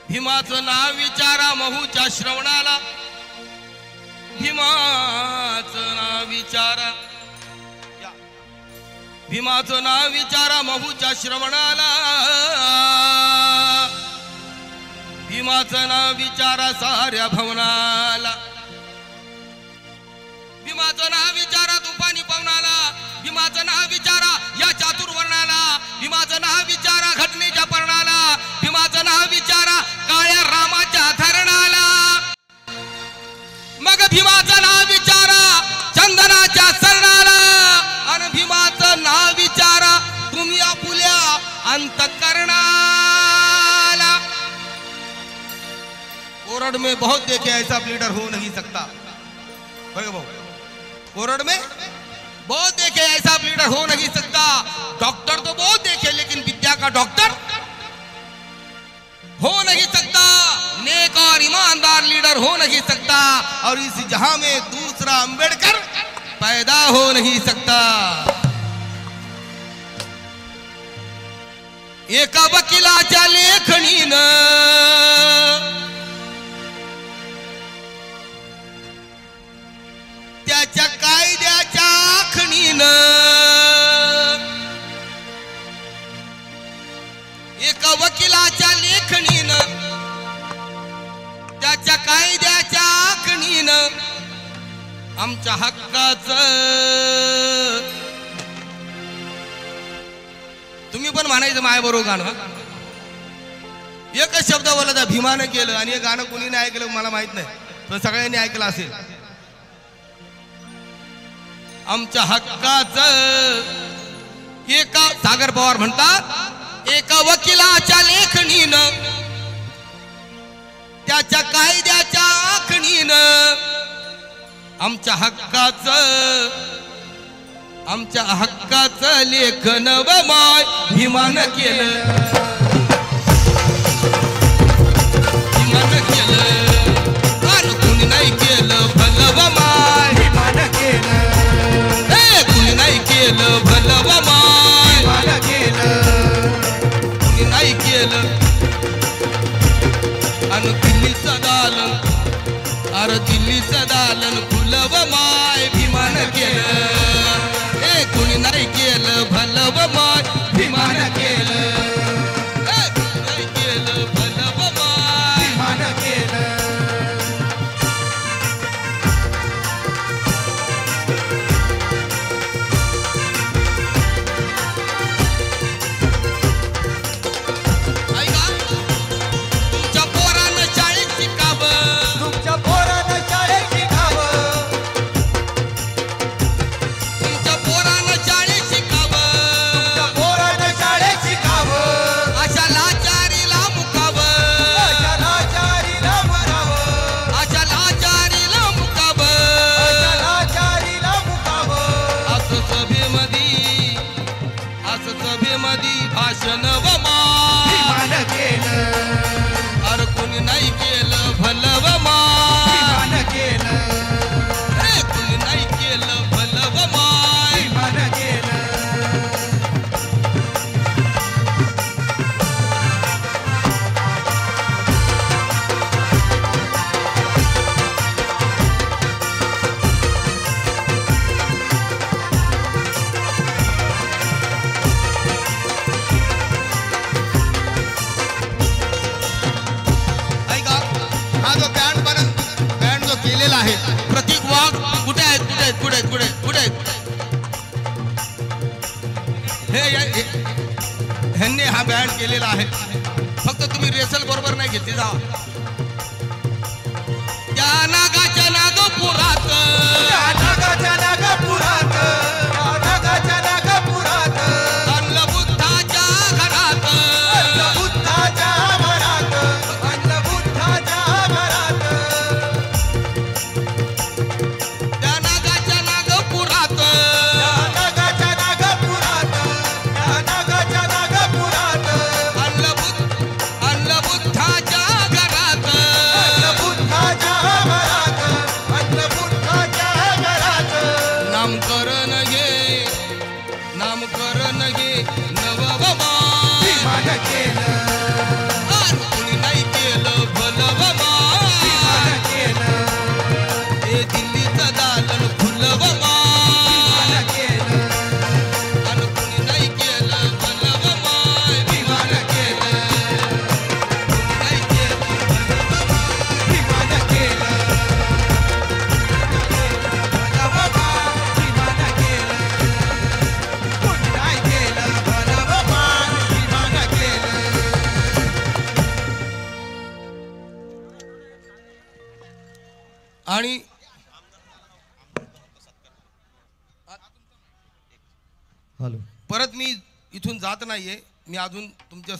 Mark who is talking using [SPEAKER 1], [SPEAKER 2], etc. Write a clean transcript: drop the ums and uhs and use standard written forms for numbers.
[SPEAKER 1] भीमाचं नाव विचारा महूच्या श्रवणाला, भीमाचं नाव विचारा, भीमाचं नाव विचारा महूच्या श्रवणाला, भीमाचं नाव विचारा साऱ्या भवनाला, भीमाचं नाव विचारा तुफानी पवनाला, भीमाचं नाव विचारा या चातुर्वर्णाला, भीमाचं नाव विचारा घटनेच्या पर्णाला, भीमाचं नाव विचारा काळ्या रामाच्या धरणाला, मग भीमाचं नाव विचारा चंदनाच्या सरणाला, आणि भीमाचं नाव विचारा तुम्ही आपुल्या अंतःकरणाला। कोरड में बहुत देखे ऐसा लीडर हो नहीं सकता, कोरड में बहुत देखे ऐसा लीडर हो नहीं सकता। डॉक्टर तो बहुत देखे लेकिन विद्या का डॉक्टर हो नहीं सकता, नेक और ईमानदार लीडर हो नहीं सकता, और इस जहां में दूसरा अंबेडकर पैदा हो नहीं सकता। एका वकिलाच्या लेखणीनं त्याच्या कायद्याच्या आखणीनं, एका वकिलाच्या लेखणीनं त्याच्या कायद्याच्या आखणीनं आमच्या हक्काचं, तुम्ही पण म्हणायचं माझ्याबरोबर गाणं, एकच शब्द बोलला भीमानं केलं, आणि हे गाणं कोणी नाही ऐकलं मला माहित नाही, पण सगळ्यांनी ऐकलं असेल। आमच्या हक्काचं एका, सागर पवार म्हणतात, एका वकिलाच्या लेखणीनं त्याच्या कायद्याच्या आखणीनं आमच्या हक्काचं लेखन व माय भीमानं केलं, भीमानं केलं, आणि कुणी नाही केलं भलं व माय भीमानं केलं, कुणी नाही केलं भलं व माय भीमानं केलं, कुणी नाही केलं, आणि दिल्लीचं दालन, अरे दिल्लीचं दालन फुलं व माय भीमानं केलं, कुणी नाही केलं भलं व माय भीमानं केलं, कुणी नाही केलं भलं व माय भीमानं केलं। तुमच्या पोरानं शाळेत शिकावं, तुमच्या पोरानं शाळेत शिकावं, तुमच्या पोरानं शाळेत शिकावं, तुमच्या पोरानं शाळेत शिकावं, अशा लाचारीला मुकावं, अशा लाचारीला मुकावं, अशा लाचारीला मुकावं, अशा लाचारीला मुकावं, असं सभेमध्ये भाषण व माय भीमानं केलं, अरे कुणी नाही केलं भलं व माय भीमानं केलं, कुणी नाही केलं भलं व माय भीमानं केलं। आहे प्रतीक वाघ कुठे आहेत, कुठे आहेत, कुठे आहेत, कुठे आहेत, कुठे आहेत, ह्यांनी हा बँड केलेला आहे, फक्त तुम्ही रेसल बरोबर नाही घेतली जा। त्या नागाच्या नागपुरात, त्या नागाच्या नागपुरात, त्या नागाच्या नागपुरात, अन्न बुद्धाच्या घरात, अन्न बुद्धाच्या घरात, अन्न बुद्धाच्या घरात, त्या नागाच्या नागपुरात, त्या नागाच्या नागपुरात, त्या नागाच्या नागपुरात, अन्न बुद्धाच्या घरात, अन्न बुद्धाच्या घरात, अन्न बुद्धाच्या घरात, आणि
[SPEAKER 2] हॅलो
[SPEAKER 1] परत मी इथून जात नाहीये, मी अजून तुमच्या